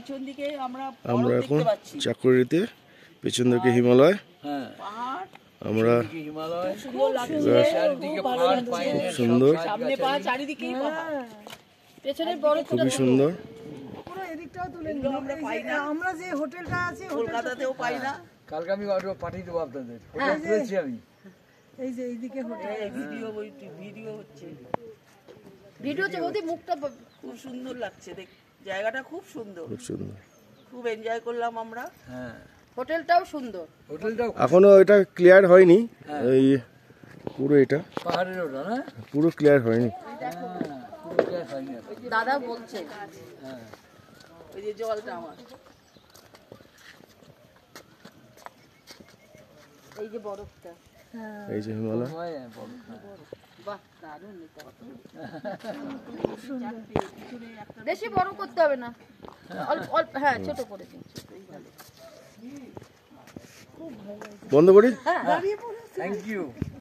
পিছন দিকে আমরা এখন চাকুরিতে, পেছন দিকে হিমালয়। হ্যাঁ, পাহাড় আমরা হিমালয় সুন্দর লাগছে, চারিদিকে খুব ভালো পাহাড়, লাগছে। পাইনের সুন্দর। সামনে পাহাড়, চারিদিকেই পাহাড়। পেছনে বড় খুবই সুন্দর। পুরো এদিকটাও তুলে এগুলো নিন। আমরা এই যে পাই না। আমরা যে হোটেলটা আছে কলকাতাতেও পাই না। কালকে আমি অর্ডার পাঠিয়ে দেবো আপনাদের, হোটেল তুলেছি আমি। এই যে এইদিকে হোটেল। এই ভিডিও হচ্ছে, ভিডিও যদি মুখটা খুব সুন্দর লাগছে দেখ, জায়গাটা খুব সুন্দর, খুব সুন্দর। খুব এনজয় করলাম আমরা। হ্যাঁ, হোটেলটাও সুন্দর। হোটেলটাও এখনো এটা ক্লিয়ার হয়নি, এই পুরো এটা পাহাড়ের ওটা না, পুরো ক্লিয়ার হয়নি। পুরো ক্লিয়ার হয়নি এখন। দাদা বলছে হ্যাঁ, ওই যে জলটা আমার, এই যে বরফটা, এই যে হিমালয়। হয়, বড়। বাহ দারুণ এটা। বেশি বড় করতে হবে না, অল্প অল্প, হ্যাঁ ছোট করে দিন। বন্ধ করি। Thank you.